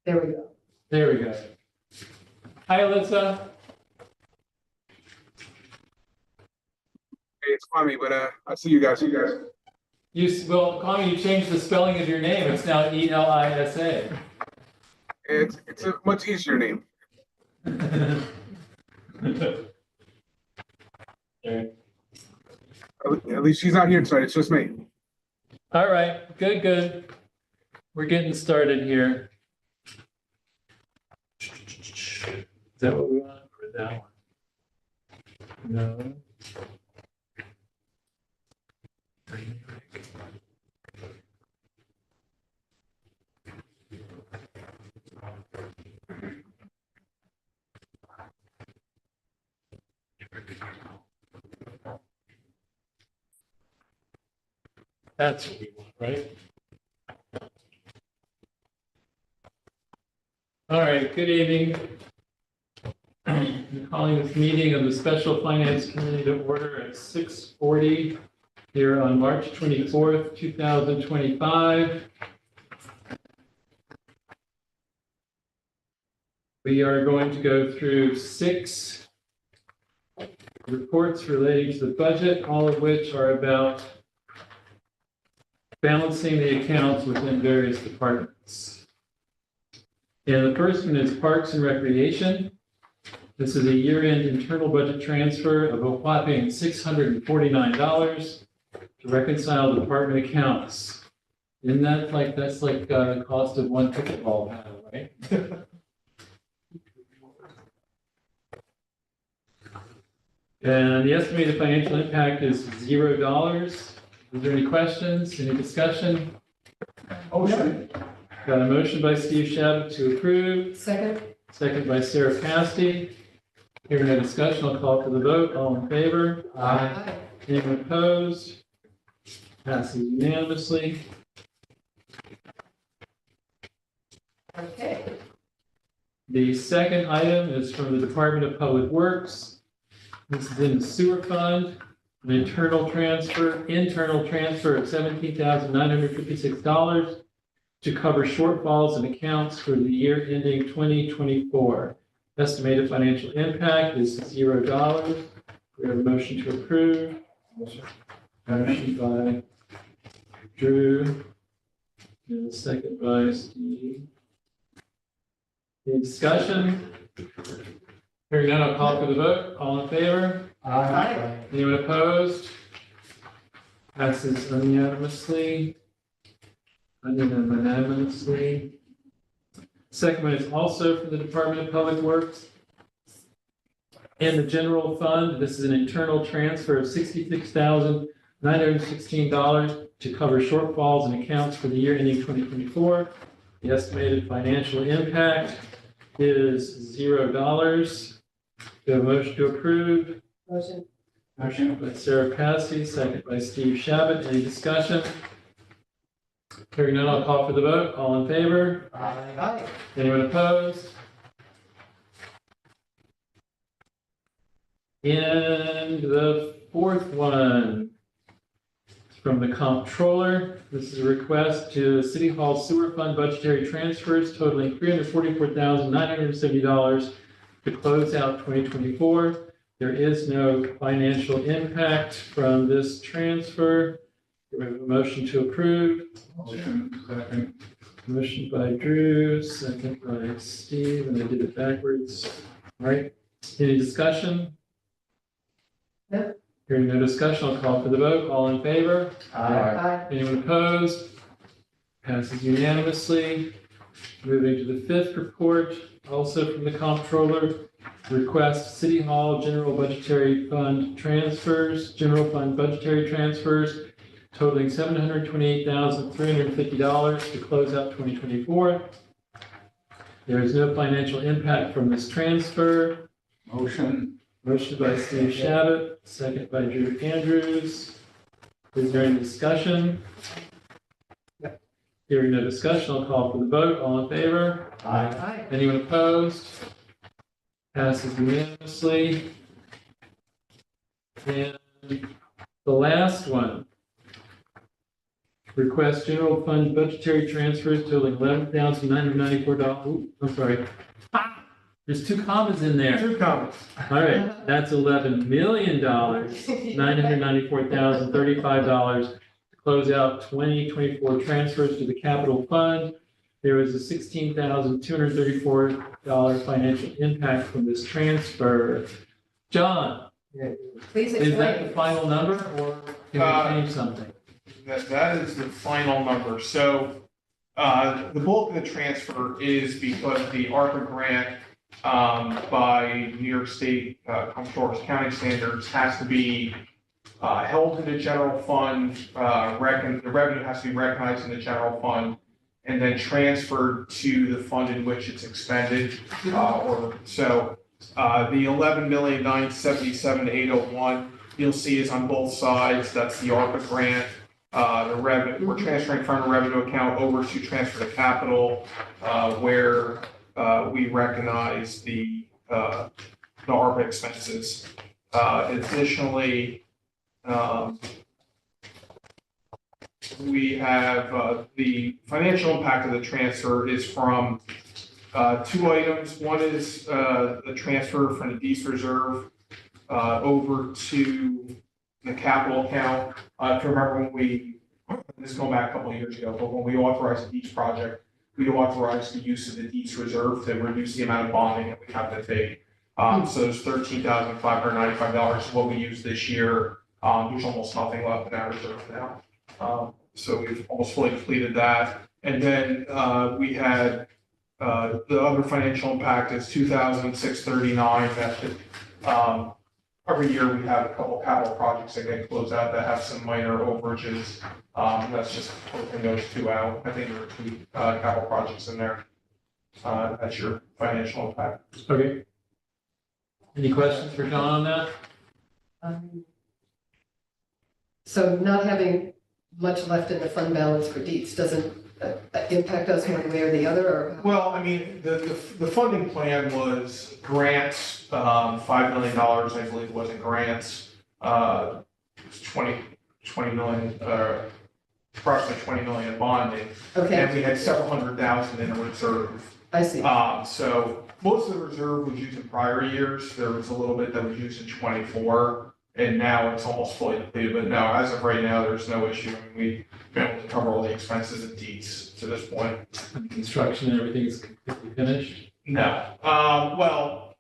There we go. There we go. Hi, Alyssa. Hey, it's funny, but I see you guys. Well, Connie, you changed the spelling of your name. It's now Elisa. It's a much easier name. There. At least she's not here tonight. It's just me. All right, good. We're getting started here. Is that what we want for that one? No. That's what we want, right? All right, good evening. I'm calling this meeting of the Special Finance Committee to order at 6:40 here on March 24th, 2025. We are going to go through 6 reports relating to the budget, all of which are about balancing the accounts within various departments. And the first one is Parks and Recreation. This is a year-end internal budget transfer of a whopping $649 to reconcile department accounts. Isn't that like, that's like the cost of one pickleball paddle, right? And the estimated financial impact is $0. Is there any questions, any discussion? Motion. Got a motion by Steve Shabbat to approve, second by Sarah Casti. Hearing no discussion, I'll call for the vote. All in favor? Aye. Anyone opposed? Passes unanimously. Okay. The second item is from the Department of Public Works. This is in the sewer fund, an internal transfer of $17,956 to cover shortfalls in accounts for the year ending 2024. Estimated financial impact is $0. We have a motion to approve. Motion by Drew, and a second by Steve. Any discussion? Hearing none, I'll call for the vote. All in favor? Aye. Anyone opposed? Passes unanimously. Second one is also from the Department of Public Works. In the general fund, this is an internal transfer of $66,916 to cover shortfalls in accounts for the year ending 2024. The estimated financial impact is $0. Do a motion to approve? Motion. Motion by Sarah Passy, second by Steve Shabbat. Any discussion? Hearing none, I'll call for the vote. All in favor? Aye. Anyone opposed? And the fourth one is from the comptroller. This is a request to City Hall Sewer Fund budgetary transfers totaling $344,970 to close out 2024. There is no financial impact from this transfer. Do we have a motion to approve? Motion. Motion by Drew, second by Steve, and I did it backwards. All right, any discussion? No. Hearing no discussion, I'll call for the vote. All in favor? Aye. Anyone opposed? Passes unanimously. Moving to the fifth report, also from the comptroller. Request City Hall General Budgetary Fund transfers, General Fund budgetary transfers totaling $728,350 to close out 2024. There is no financial impact from this transfer. Motion. Motion by Steve Shabbat, second by Drew Andrews. Is there any discussion? Hearing no discussion, I'll call for the vote. All in favor? Aye. Anyone opposed? Passes unanimously. And the last one Request general fund budgetary transfers totaling $11,994. I'm sorry. There's two commas in there. Two comments. All right, that's $11,994,035 to close out 2024 transfers to the capital fund. There was a $16,234 financial impact from this transfer. John, Please is that the explain. final number or can we change something? That is the final number. So the bulk of the transfer is because the ARPA grant by New York State Comptroller's accounting standards has to be held in the general fund, the revenue has to be recognized in the general fund and then transferred to the fund in which it's expended. The 11,977,801 you'll see is on both sides. That's the ARPA grant. The revenue, we're transferring from the revenue account over to transfer to capital, where we recognize the ARPA expenses. Additionally, we have the financial impact of the transfer is from two items. One is the transfer from the Deeds Reserve over to the capital account. If you remember this is going back a couple of years ago, but when we authorized the Deeds project, we authorized the use of the Deeds Reserve to reduce the amount of bonding that we have to take. So there's $13,595 is what we used this year. There's almost nothing left in our reserve now. So we've almost fully depleted that. And then we had the other financial impact is $2,639. That's every year we have a couple capital projects that get closed out that have some minor overages. That's just closing those two out. I think there are two capital projects in there. That's your financial impact. Okay. Any questions for John on that? So not having much left in the fund balance for deeds doesn't impact us one way or the other, or? Well, I mean, the funding plan was grants, $5 million, I believe it was in grants. It was 20 million, approximately 20 million in bonding. Okay, And we had several hundred thousand in a reserve. I see. So most of the reserve was used in prior years. There was a little bit that was used in 24. And now it's almost fully depleted, but no, as of right now, there's no issue. I mean, we've been able to cover all the expenses and deeds to this point. And construction and everything is completely finished? No, well,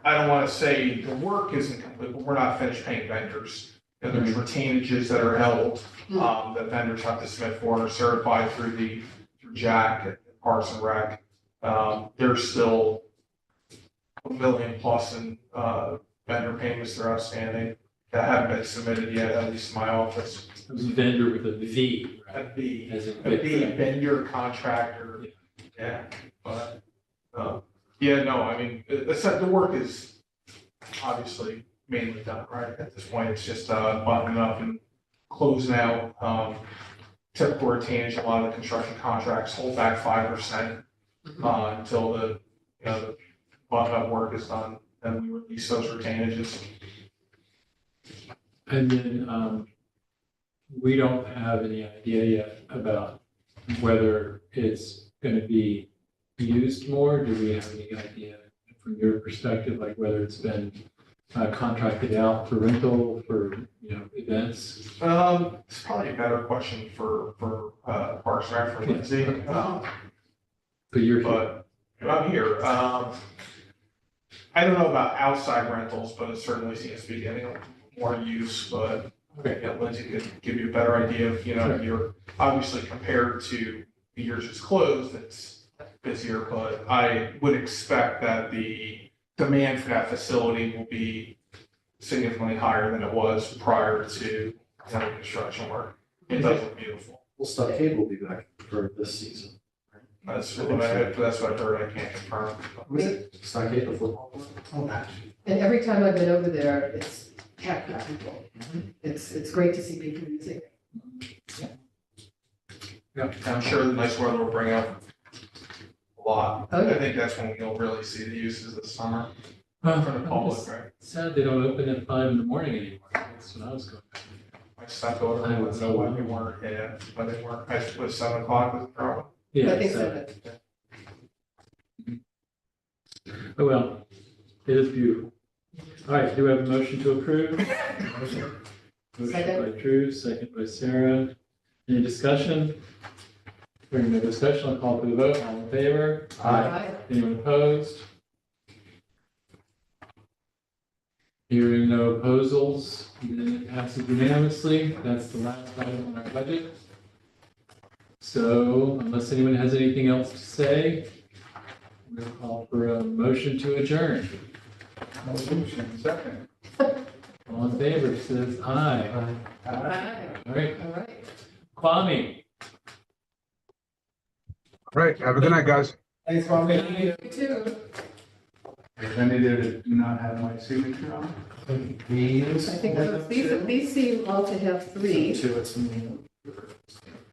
I don't want to say the work isn't complete, but we're not finished paying vendors. And there's retainages that are held, that vendors have to submit for and are certified through Jack at Parks and Rec. There's still $1 million plus in, vendor payments that are outstanding that haven't been submitted yet, at least in my office. It was a vendor with a V, A right? B, As in a B, vendor, contractor, yeah, but, yeah, no, I mean, the work is obviously mainly done, right? At this point, it's just, buttoning up and closing out, typical retainage. A lot of the construction contracts hold back 5%, until the button-up work is done. Then we release those retainages. And then we don't have any idea yet about whether it's going to be used more. Do we have any idea from your perspective, like whether it's been contracted out for rental, for events? It's probably a better question for Parks and Rec for Lindsay. But you're But I'm here. I don't know about outside rentals, but it certainly seems to be getting more use. But okay. yeah, Lindsay could give you a better idea of, you're obviously compared to the years it's closed, it's busier, but I would expect that the demand for that facility will be significantly higher than it was prior to the construction work. It does look beautiful. Well, Stockade will be back for this season. That's what I heard. I can't confirm. Was it Stockade, the football one? Oh, And every time I've been over there, it's packed with people. It's great to see people using it. yeah, I'm sure the nice weather will bring out a lot. Oh, yeah. I think that's when you'll really see the uses this summer Well, for the I'm public, just right? sad they don't open at 5 in the morning anymore. That's when I was going. my stepdaughter, I don't know why they weren't, I should put 7 o'clock as a problem. Yeah, I think so- so. Oh, well, it is beautiful. All right, do we have a motion to approve? Motion Second. by Drew, second by Sarah. Any discussion? Hearing no discussion, I'll call for the vote. All in favor? Aye. Anyone opposed? Hearing no opposals, then it passes unanimously. That's the last item on our budget. So unless anyone has anything else to say, we'll call for a motion to adjourn. Motion, second. All in favor says aye. Aye. All right, All right. Kwame. All right, have a good night, guys. Thanks, Kwame. You too. Is any there that do not have my signature on? These. I think so. These seem all to have three. Two, it's me.